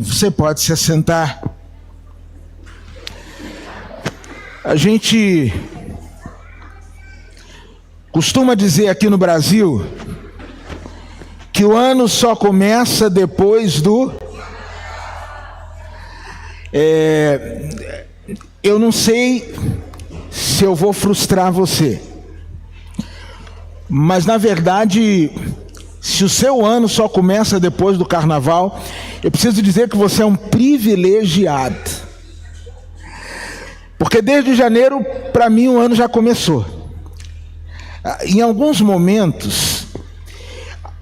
Você pode se assentar. A gente costuma dizer aqui no Brasil que o ano só começa depois do... Eu não sei se eu vou frustrar você, mas na verdade, se o seu ano só começa depois do carnaval, eu preciso dizer que você é um privilegiado. Porque desde janeiro, para mim, o ano já começou. Em alguns momentos,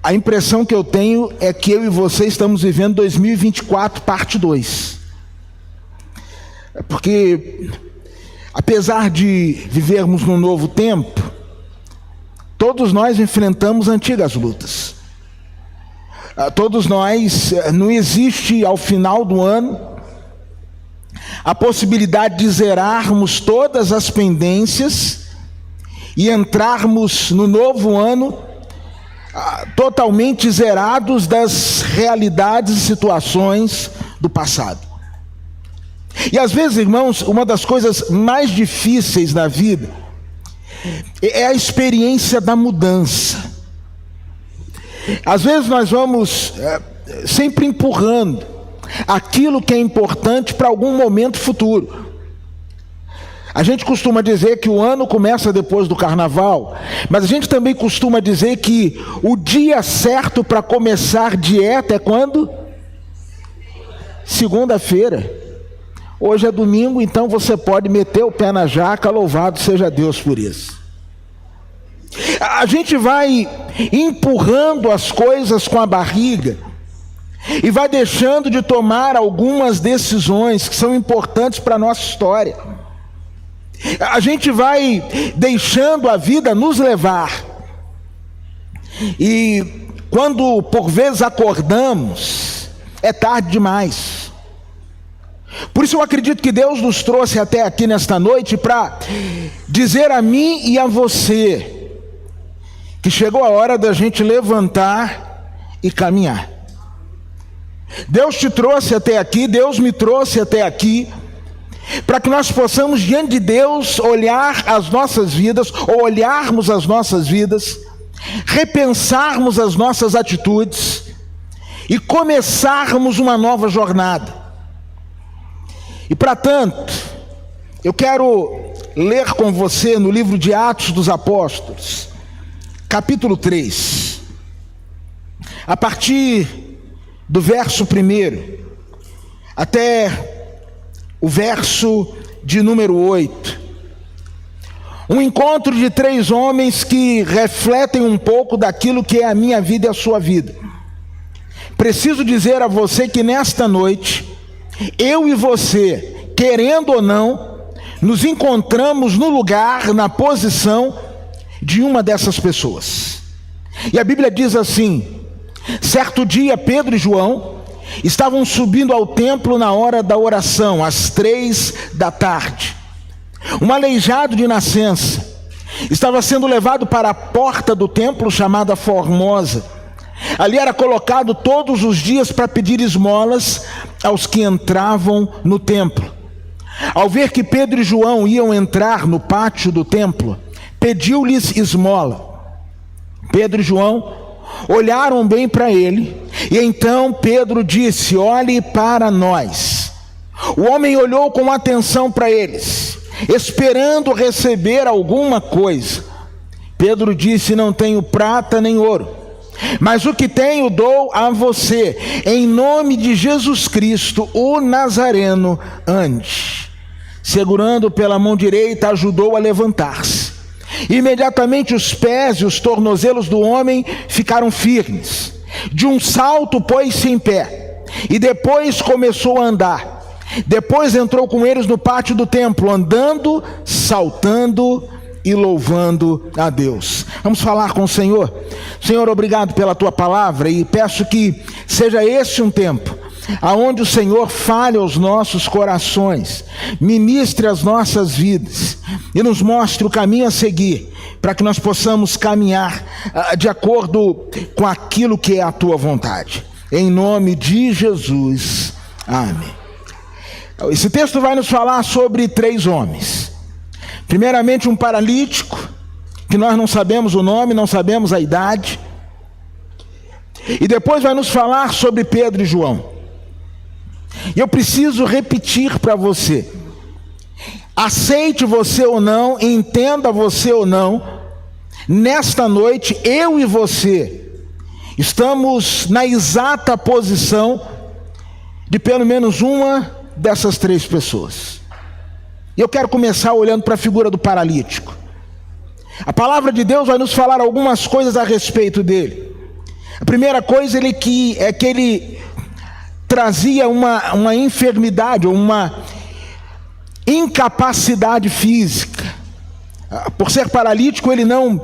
a impressão que eu tenho é que eu e você estamos vivendo 2024, parte 2. Porque, apesar de vivermos num novo tempo, todos nós enfrentamos antigas lutas. Todos nós, não existe ao final do ano a possibilidade de zerarmos todas as pendências e entrarmos no novo ano totalmente zerados das realidades e situações do passado. E às vezes, irmãos, uma das coisas mais difíceis na vida é a experiência da mudança. Às vezes nós vamos sempre empurrando aquilo que é importante para algum momento futuro. A gente costuma dizer que o ano começa depois do carnaval, mas a gente também costuma dizer que o dia certo para começar dieta é quando? Segunda-feira. Hoje é domingo, então você pode meter o pé na jaca, louvado seja Deus por isso. A gente vai empurrando as coisas com a barriga e vai deixando de tomar algumas decisões que são importantes para a nossa história. A gente vai deixando a vida nos levar. E quando por vezes acordamos, é tarde demais. Por isso eu acredito que Deus nos trouxe até aqui nesta noite para dizer a mim e a você que chegou a hora da gente levantar e caminhar. Deus te trouxe até aqui, Deus me trouxe até aqui, para que nós possamos diante de Deus olhar as nossas vidas, ou olharmos as nossas vidas, repensarmos as nossas atitudes e começarmos uma nova jornada. E para tanto, eu quero ler com você no livro de Atos dos Apóstolos, capítulo 3, a partir do verso 1 até o verso de número 8. Um encontro de 3 homens que refletem um pouco daquilo que é a minha vida e a sua vida. Preciso dizer a você que nesta noite, eu e você, querendo ou não, nos encontramos no lugar, na posição de uma dessas pessoas. E a Bíblia diz assim: certo dia Pedro e João estavam subindo ao templo na hora da oração, às 3 da tarde. Um aleijado de nascença estava sendo levado para a porta do templo chamada Formosa. Ali era colocado todos os dias para pedir esmolas aos que entravam no templo. Ao ver que Pedro e João iam entrar no pátio do templo, pediu-lhes esmola. Pedro e João olharam bem para ele, e então Pedro disse: olhe para nós. O homem olhou com atenção para eles, esperando receber alguma coisa. Pedro disse: não tenho prata nem ouro, mas o que tenho dou a você. Em nome de Jesus Cristo, o Nazareno, ande. Segurando pela mão direita, ajudou a levantar-se. Imediatamente os pés e os tornozelos do homem ficaram firmes. De um salto pôs-se em pé, e depois começou a andar. Depois entrou com eles no pátio do templo, andando, saltando e louvando a Deus. Vamos falar com o Senhor. Senhor, obrigado pela tua palavra, e peço que seja esse um tempo aonde o Senhor fale aos nossos corações, ministre as nossas vidas e nos mostre o caminho a seguir, para que nós possamos caminhar de acordo com aquilo que é a tua vontade. em nome de Jesus. Amém. Esse texto vai nos falar sobre 3 homens. Primeiramente, um paralítico, que nós não sabemos o nome, não sabemos a idade. E depois vai nos falar sobre Pedro e João. E eu preciso repetir para você: aceite você ou não, entenda você ou não, nesta noite, eu e você estamos na exata posição de pelo menos uma dessas 3 pessoas. E eu quero começar olhando para a figura do paralítico. A palavra de Deus vai nos falar algumas coisas a respeito dele. A primeira coisa é que ele trazia uma enfermidade, ou uma incapacidade física. Por ser paralítico, ele não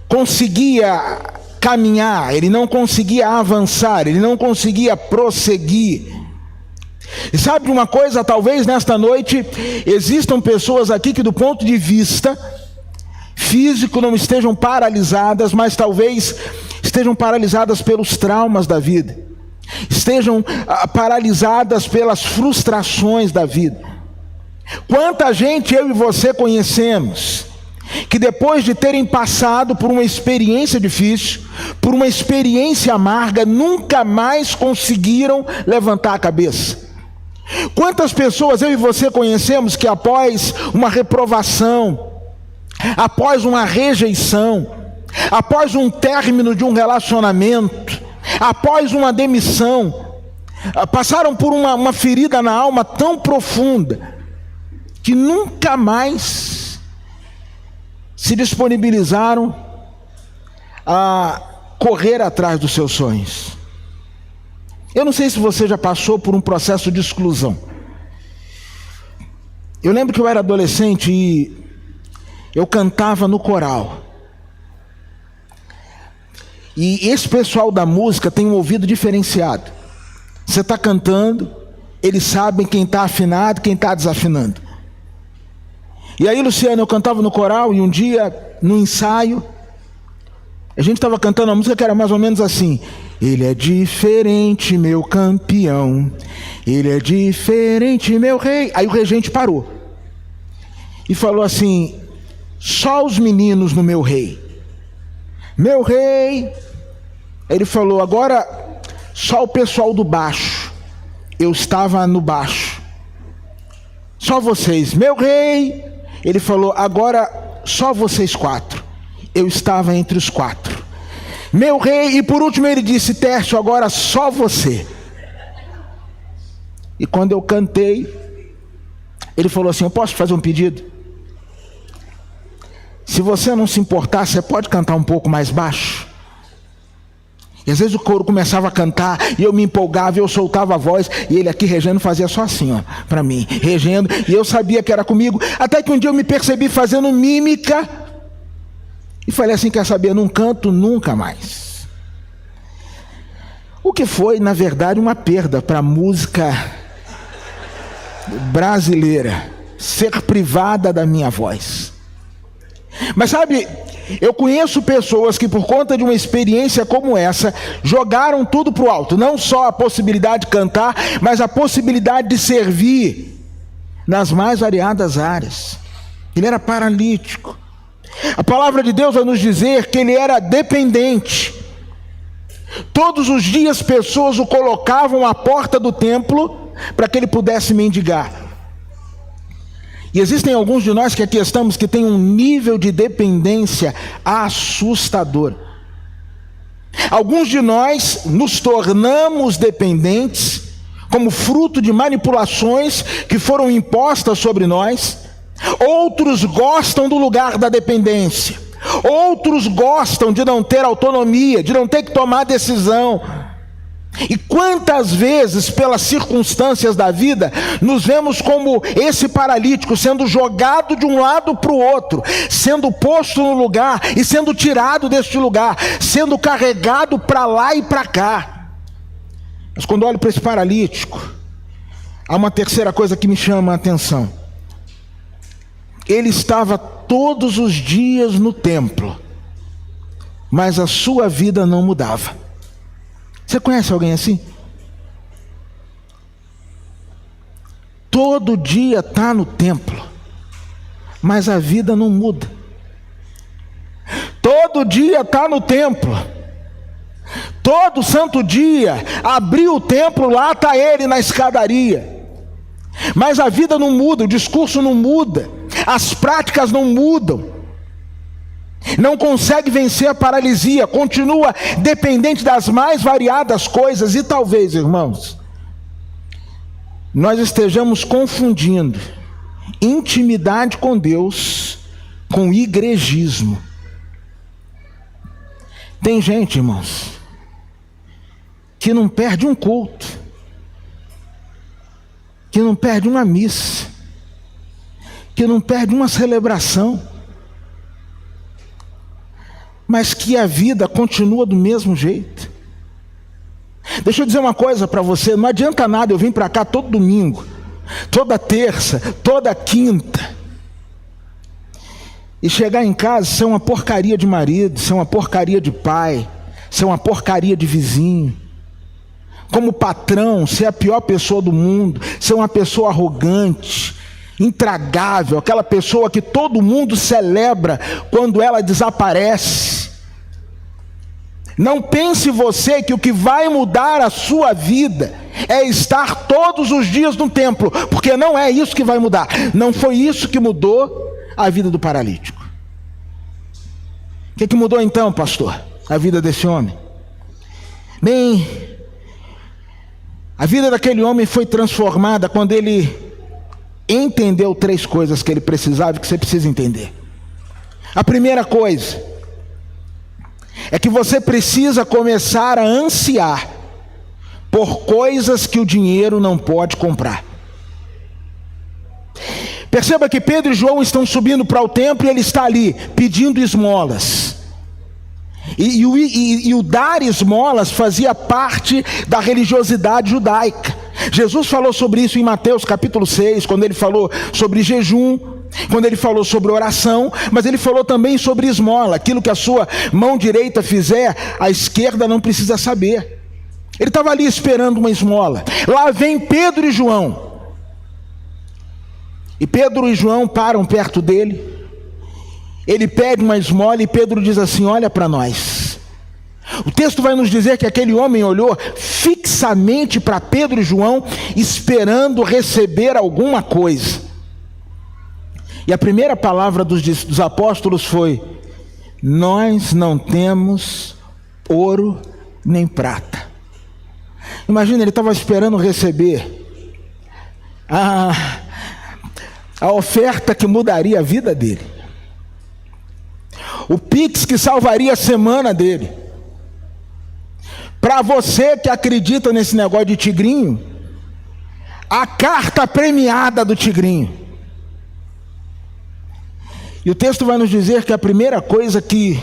conseguia caminhar, ele não conseguia avançar, ele não conseguia prosseguir. E sabe de uma coisa? Talvez nesta noite existam pessoas aqui que, do ponto de vista físico, não estejam paralisadas, mas talvez estejam paralisadas pelos traumas da vida, estejam paralisadas pelas frustrações da vida. Quanta gente eu e você conhecemos que, depois de terem passado por uma experiência difícil, por uma experiência amarga, nunca mais conseguiram levantar a cabeça. Quantas pessoas eu e você conhecemos que, após uma reprovação, após uma rejeição, após um término de um relacionamento, após uma demissão, passaram por uma ferida na alma tão profunda que nunca mais se disponibilizaram a correr atrás dos seus sonhos. Eu não sei se você já passou por um processo de exclusão. Eu lembro que eu era adolescente e eu cantava no coral. E esse pessoal da música tem um ouvido diferenciado. Você está cantando, eles sabem quem está afinado, quem está desafinando. E aí, Luciano, eu cantava no coral e um dia, no ensaio, a gente estava cantando uma música que era mais ou menos assim: ele é diferente, meu campeão, ele é diferente, meu rei. Aí o regente parou e falou assim: só os meninos no meu rei. Meu rei. Ele falou: agora só o pessoal do baixo. Eu estava no baixo. Só vocês. Meu rei. Ele falou: agora só vocês 4. Eu estava entre os 4. Meu rei. E por último ele disse: Tércio, agora só você. E quando eu cantei, ele falou assim: eu posso fazer um pedido? Se você não se importar, você pode cantar um pouco mais baixo? E às vezes o coro começava a cantar e eu me empolgava e eu soltava a voz, e ele aqui regendo fazia só assim, ó, para mim, regendo, e eu sabia que era comigo, até que um dia eu me percebi fazendo mímica e falei assim: quer saber, não canto nunca mais. O que foi, na verdade, uma perda para a música brasileira, ser privada da minha voz. Mas sabe, eu conheço pessoas que, por conta de uma experiência como essa, jogaram tudo para o alto. Não só a possibilidade de cantar, mas a possibilidade de servir nas mais variadas áreas. Ele era paralítico. A palavra de Deus vai nos dizer que ele era dependente. Todos os dias pessoas o colocavam à porta do templo para que ele pudesse mendigar. E existem alguns de nós que aqui estamos que têm um nível de dependência assustador. Alguns de nós nos tornamos dependentes como fruto de manipulações que foram impostas sobre nós. Outros gostam do lugar da dependência. Outros gostam de não ter autonomia, de não ter que tomar decisão. E quantas vezes, pelas circunstâncias da vida, nos vemos como esse paralítico, sendo jogado de um lado para o outro, sendo posto no lugar e sendo tirado deste lugar, sendo carregado para lá e para cá. Mas quando olho para esse paralítico, há uma terceira coisa que me chama a atenção. Ele estava todos os dias no templo, mas a sua vida não mudava. Você conhece alguém assim? Todo dia está no templo, mas a vida não muda. Todo dia está no templo, todo santo dia, abriu o templo, lá está ele na escadaria, mas a vida não muda, o discurso não muda, as práticas não mudam, não consegue vencer a paralisia, continua dependente das mais variadas coisas. E talvez, irmãos, nós estejamos confundindo intimidade com Deus com igrejismo. Tem gente, irmãos, que não perde um culto, que não perde uma missa, que não perde uma celebração, mas que a vida continua do mesmo jeito. Deixa eu dizer uma coisa para você, não adianta nada eu vir para cá todo domingo, toda terça, toda quinta, e chegar em casa ser uma porcaria de marido, ser uma porcaria de pai, ser uma porcaria de vizinho, como patrão, ser a pior pessoa do mundo, ser uma pessoa arrogante, intragável, aquela pessoa que todo mundo celebra quando ela desaparece. Não pense você que o que vai mudar a sua vida é estar todos os dias no templo, porque não é isso que vai mudar. Não foi isso que mudou a vida do paralítico. O que mudou então, pastor? A vida desse homem? Bem, a vida daquele homem foi transformada quando ele entendeu 3 coisas que ele precisava e que você precisa entender. A primeira coisa é que você precisa começar a ansiar por coisas que o dinheiro não pode comprar. Perceba que Pedro e João estão subindo para o templo e ele está ali pedindo esmolas. E o dar esmolas fazia parte da religiosidade judaica. Jesus falou sobre isso em Mateus capítulo 6, quando ele falou sobre jejum, quando ele falou sobre oração, mas ele falou também sobre esmola. Aquilo que a sua mão direita fizer, a esquerda não precisa saber. Ele estava ali esperando uma esmola. Lá vem Pedro e João. E Pedro e João param perto dele. Ele pede uma esmola e Pedro diz assim: olha para nós. O texto vai nos dizer que aquele homem olhou fixamente para Pedro e João, esperando receber alguma coisa. E a primeira palavra dos apóstolos foi: nós não temos ouro nem prata. Imagina, ele estava esperando receber a oferta que mudaria a vida dele, o Pix que salvaria a semana dele. Para você que acredita nesse negócio de tigrinho, a carta premiada do tigrinho. E o texto vai nos dizer que a primeira coisa que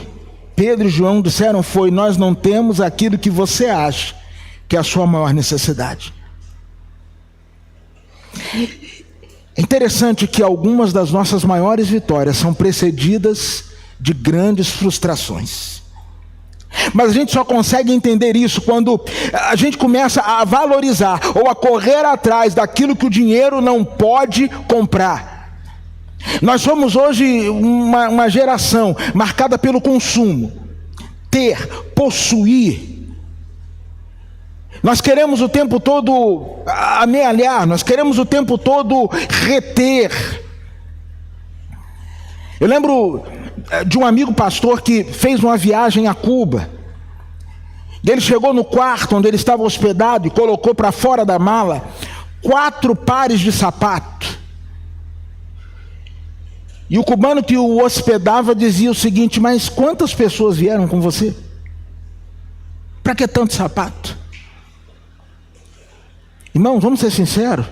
Pedro e João disseram foi: nós não temos aquilo que você acha que é a sua maior necessidade. É interessante que algumas das nossas maiores vitórias são precedidas de grandes frustrações. Mas a gente só consegue entender isso quando a gente começa a valorizar ou a correr atrás daquilo que o dinheiro não pode comprar. Nós somos hoje uma geração marcada pelo consumo, ter, possuir. Nós queremos o tempo todo amealhar, nós queremos o tempo todo reter. Eu lembro de um amigo pastor que fez uma viagem a Cuba. Ele chegou no quarto onde ele estava hospedado e colocou para fora da mala 4 pares de sapato. E o cubano que o hospedava dizia o seguinte: mas quantas pessoas vieram com você? Para que tanto sapato? Irmão, vamos ser sinceros.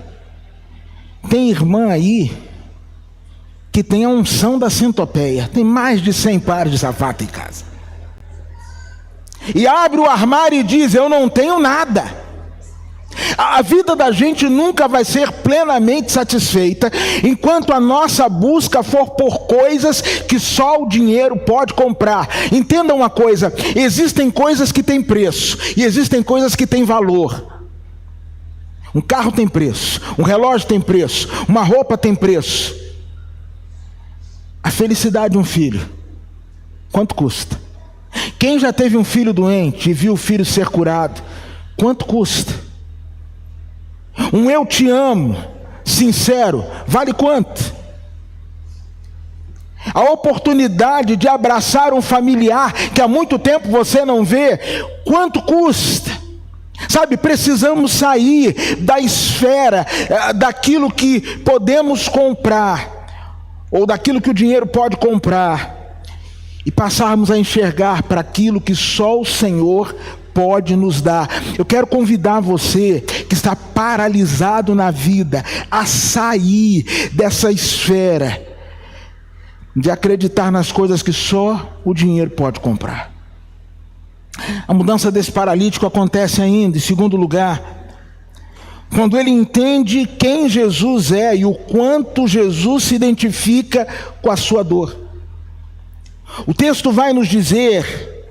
Tem irmã aí que tem a unção da centopeia, tem mais de 100 pares de sapato em casa, e abre o armário e diz: eu não tenho nada. A vida da gente nunca vai ser plenamente satisfeita enquanto a nossa busca for por coisas que só o dinheiro pode comprar. Entenda uma coisa: existem coisas que têm preço e existem coisas que têm valor. Um carro tem preço, um relógio tem preço, uma roupa tem preço. A felicidade de um filho, quanto custa? Quem já teve um filho doente e viu o filho ser curado, quanto custa? Um eu te amo sincero, vale quanto? A oportunidade de abraçar um familiar que há muito tempo você não vê, quanto custa? Sabe, precisamos sair da esfera daquilo que podemos comprar, ou daquilo que o dinheiro pode comprar, e passarmos a enxergar para aquilo que só o Senhor pode nos dar. Eu quero convidar você que está paralisado na vida a sair dessa esfera de acreditar nas coisas que só o dinheiro pode comprar. A mudança desse paralítico acontece ainda, em segundo lugar, quando ele entende quem Jesus é e o quanto Jesus se identifica com a sua dor. O texto vai nos dizer,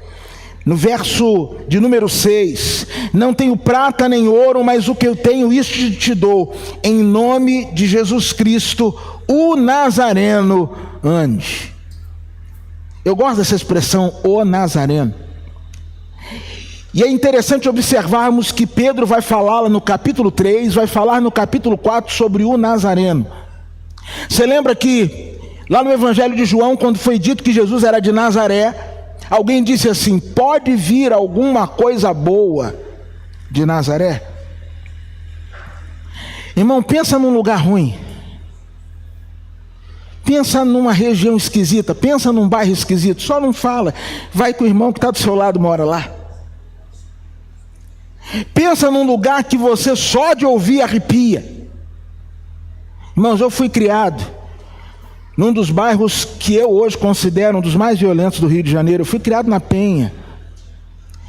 no verso de número 6, não tenho prata nem ouro, mas o que eu tenho, isto te dou, em nome de Jesus Cristo, o Nazareno, ande. Eu gosto dessa expressão, o Nazareno. E é interessante observarmos que Pedro vai falar no capítulo 3, vai falar no capítulo 4 sobre o Nazareno. Você lembra que lá no Evangelho de João, quando foi dito que Jesus era de Nazaré, alguém disse assim: pode vir alguma coisa boa de Nazaré? Irmão, pensa num lugar ruim. Pensa numa região esquisita, pensa num bairro esquisito, só não fala. Vai com o irmão que está do seu lado, mora lá. Pensa num lugar que você só de ouvir arrepia. Irmãos, eu fui criado num dos bairros que eu hoje considero um dos mais violentos do Rio de Janeiro. Eu fui criado na Penha,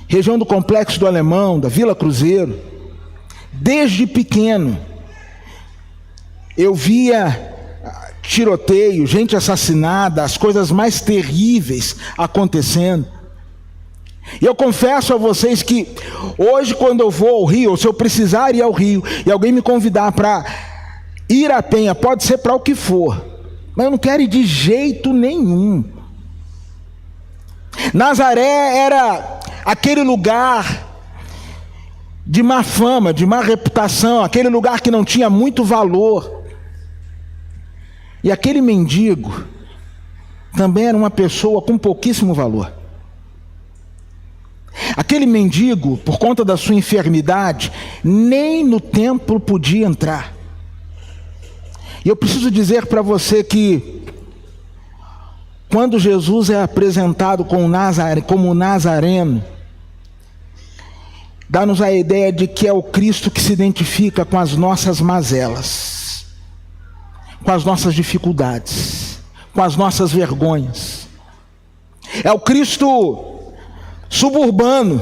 região do Complexo do Alemão, da Vila Cruzeiro. Desde pequeno eu via tiroteio, gente assassinada, as coisas mais terríveis acontecendo. E eu confesso a vocês que hoje, quando eu vou ao Rio, ou se eu precisar ir ao Rio e alguém me convidar para ir à Penha, pode ser para o que for, mas eu não quero ir de jeito nenhum. Nazaré era aquele lugar de má fama, de má reputação, aquele lugar que não tinha muito valor. E aquele mendigo também era uma pessoa com pouquíssimo valor. Aquele mendigo, por conta da sua enfermidade, nem no templo podia entrar. E eu preciso dizer para você que, quando Jesus é apresentado como Nazareno, dá-nos a ideia de que é o Cristo que se identifica com as nossas mazelas, com as nossas dificuldades, com as nossas vergonhas. É o Cristo suburbano,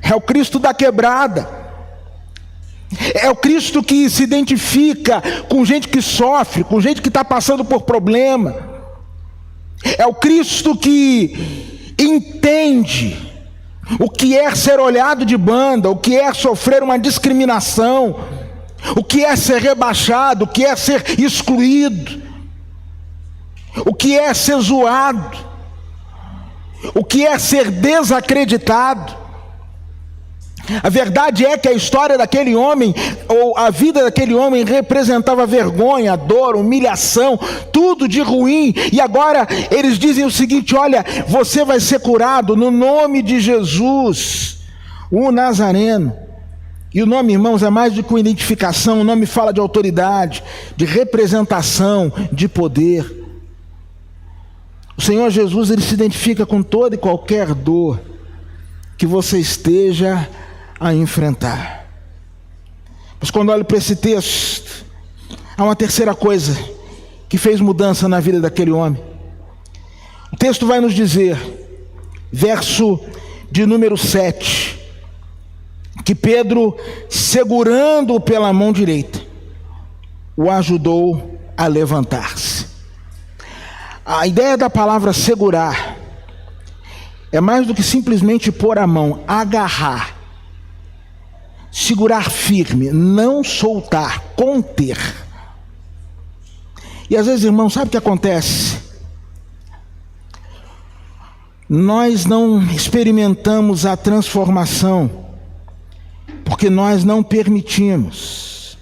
é o Cristo da quebrada, é o Cristo que se identifica com gente que sofre, com gente que está passando por problema. É o Cristo que entende o que é ser olhado de banda, o que é sofrer uma discriminação, o que é ser rebaixado, o que é ser excluído, o que é ser zoado, o que é ser desacreditado. A verdade é que a história daquele homem, ou a vida daquele homem, representava vergonha, dor, humilhação, tudo de ruim. E agora eles dizem o seguinte: olha, você vai ser curado no nome de Jesus, o Nazareno. E o nome, irmãos, é mais do que uma identificação. O nome fala de autoridade, de representação, de poder. O Senhor Jesus, ele se identifica com toda e qualquer dor que você esteja a enfrentar. Mas quando olho para esse texto, há uma terceira coisa que fez mudança na vida daquele homem. O texto vai nos dizer, verso de número 7, que Pedro, segurando-o pela mão direita, o ajudou a levantar-se. A ideia da palavra segurar é mais do que simplesmente pôr a mão, agarrar, segurar firme, não soltar, conter. E às vezes, irmão, sabe o que acontece? Nós não experimentamos a transformação porque nós não permitimos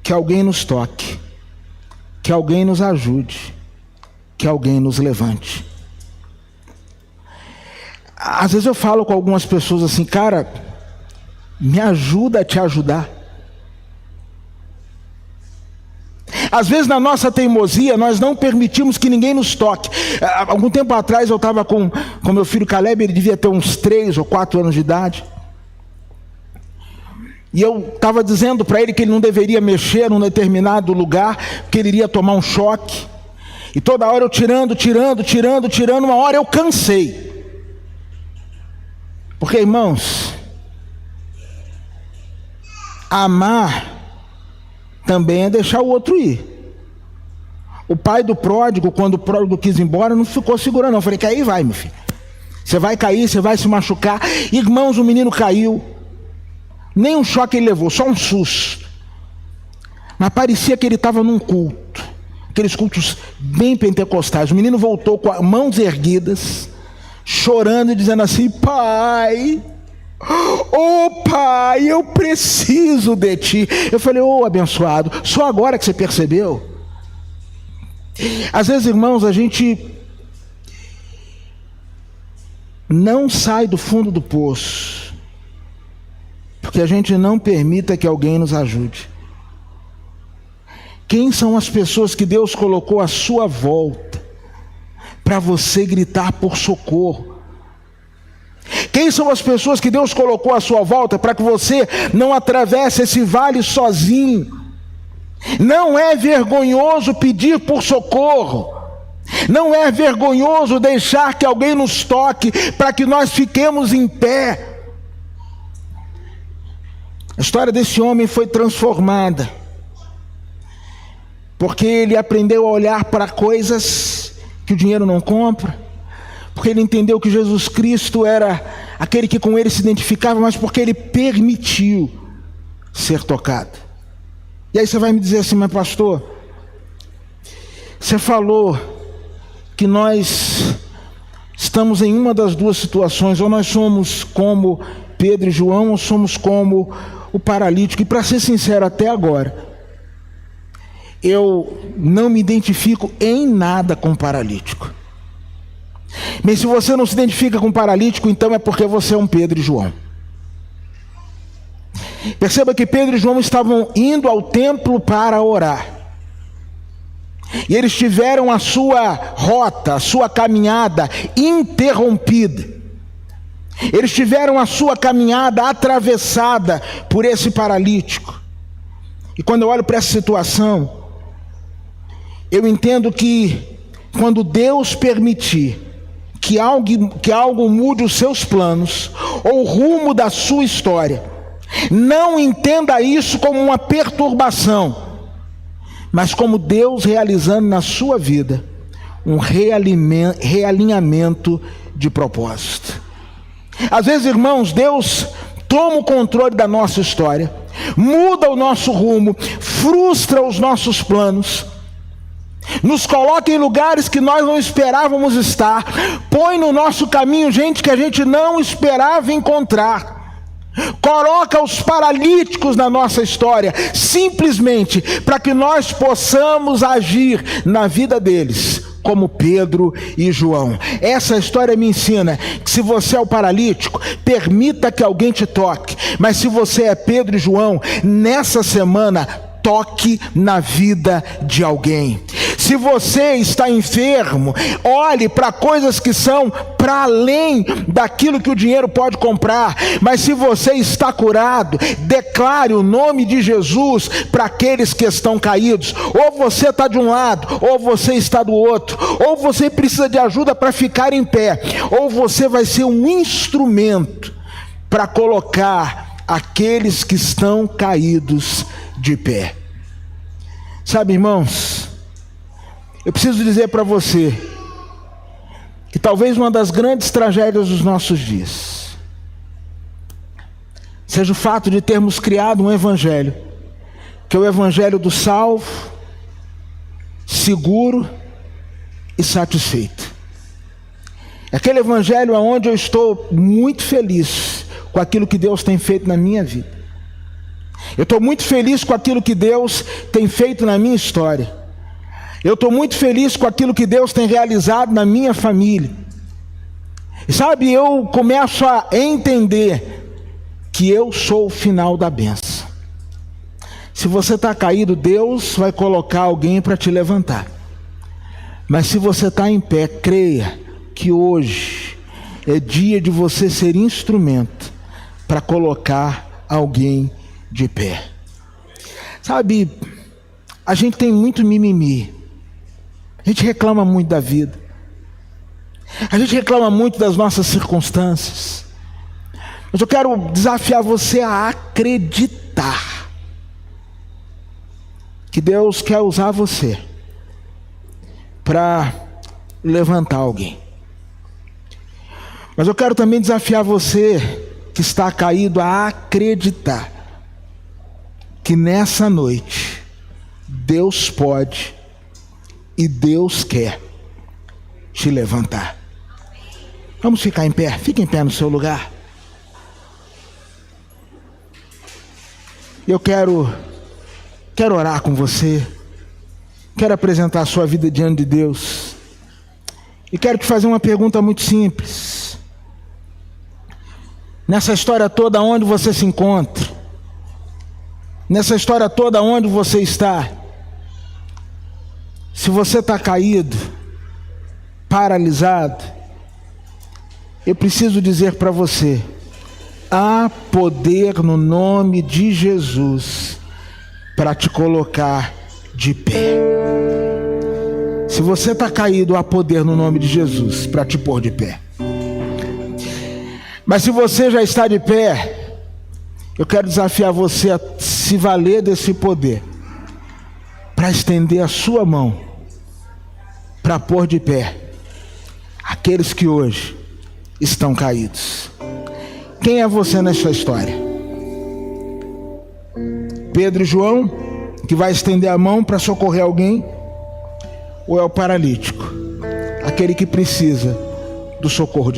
que alguém nos toque, que alguém nos ajude, que alguém nos levante. Às vezes eu falo com algumas pessoas assim, cara, me ajuda a te ajudar. Às vezes na nossa teimosia nós não permitimos que ninguém nos toque. Algum tempo atrás eu estava com meu filho Caleb, ele devia ter uns 3 ou 4 anos de idade. E eu estava dizendo para ele que ele não deveria mexer num determinado lugar, porque ele iria tomar um choque. E toda hora eu tirando, uma hora eu cansei. Porque, irmãos, amar também é deixar o outro ir. O pai do pródigo, quando o pródigo quis ir embora, não ficou segurando, não. Eu falei, que aí vai, meu filho. Você vai cair, você vai se machucar. Irmãos, o menino caiu. Nem um choque ele levou, só um susto. Mas parecia que ele estava num culto. Aqueles cultos bem pentecostais. O menino voltou com as mãos erguidas, chorando e dizendo assim, pai, oh pai, eu preciso de ti. Eu falei, oh abençoado, só agora que você percebeu? Às vezes, irmãos, a gente não sai do fundo do poço porque a gente não permita que alguém nos ajude. Quem são as pessoas que Deus colocou à sua volta para você gritar por socorro? Quem são as pessoas que Deus colocou à sua volta para que você não atravesse esse vale sozinho? Não é vergonhoso pedir por socorro. Não é vergonhoso deixar que alguém nos toque para que nós fiquemos em pé. A história desse homem foi transformada porque ele aprendeu a olhar para coisas que o dinheiro não compra, porque ele entendeu que Jesus Cristo era aquele que com ele se identificava, mas porque ele permitiu ser tocado. E aí você vai me dizer assim, mas pastor, você falou que nós estamos em uma das duas situações, ou nós somos como Pedro e João, ou somos como o paralítico. E para ser sincero, até agora eu não me identifico em nada com o paralítico. Mas se você não se identifica com o paralítico, então é porque você é um Pedro e João. Perceba que Pedro e João estavam indo ao templo para orar. E eles tiveram a sua rota, a sua caminhada interrompida. Eles tiveram a sua caminhada atravessada por esse paralítico. E quando eu olho para essa situação, eu entendo que quando Deus permitir que algo mude os seus planos, ou o rumo da sua história, não entenda isso como uma perturbação, mas como Deus realizando na sua vida um realinhamento de propósito. Às vezes, irmãos, Deus toma o controle da nossa história, muda o nosso rumo, frustra os nossos planos, nos coloca em lugares que nós não esperávamos estar, põe no nosso caminho gente que a gente não esperava encontrar, coloca os paralíticos na nossa história, simplesmente para que nós possamos agir na vida deles como Pedro e João. Essa história me ensina que se você é o paralítico, permita que alguém te toque, mas se você é Pedro e João, nessa semana toque na vida de alguém. Se você está enfermo, olhe para coisas que são para além daquilo que o dinheiro pode comprar. Mas se você está curado, declare o nome de Jesus para aqueles que estão caídos. Ou você está de um lado, ou você está do outro. Ou você precisa de ajuda para ficar em pé, ou você vai ser um instrumento para colocar aqueles que estão caídos de pé. Sabe, irmãos, eu preciso dizer para você que talvez uma das grandes tragédias dos nossos dias seja o fato de termos criado um evangelho, que é o evangelho do salvo, seguro e satisfeito. Aquele evangelho onde eu estou muito feliz com aquilo que Deus tem feito na minha vida. Eu estou muito feliz com aquilo que Deus tem feito na minha história. Eu estou muito feliz com aquilo que Deus tem realizado na minha família. E sabe, eu começo a entender que eu sou o final da bênção. Se você está caído, Deus vai colocar alguém para te levantar. Mas se você está em pé, creia que hoje é dia de você ser instrumento para colocar alguém de pé. Sabe, a gente tem muito mimimi. A gente reclama muito da vida. A gente reclama muito das nossas circunstâncias. Mas eu quero desafiar você a acreditar que Deus quer usar você para levantar alguém. Mas eu quero também desafiar você que está caído a acreditar que nessa noite Deus pode e Deus quer te levantar. Vamos ficar em pé. Fique em pé no seu lugar. Eu quero orar com você. Quero apresentar a sua vida diante de Deus. E quero te fazer uma pergunta muito simples. Nessa história toda, onde você se encontra? Nessa história toda, onde você está? Se você está caído, paralisado, eu preciso dizer para você: há poder no nome de Jesus para te colocar de pé. Se você está caído, há poder no nome de Jesus para te pôr de pé. Mas se você já está de pé, eu quero desafiar você a se valer desse poder para estender a sua mão para pôr de pé aqueles que hoje estão caídos. Quem é você nessa história? Pedro e João, que vai estender a mão para socorrer alguém? Ou é o paralítico, aquele que precisa do socorro de Deus?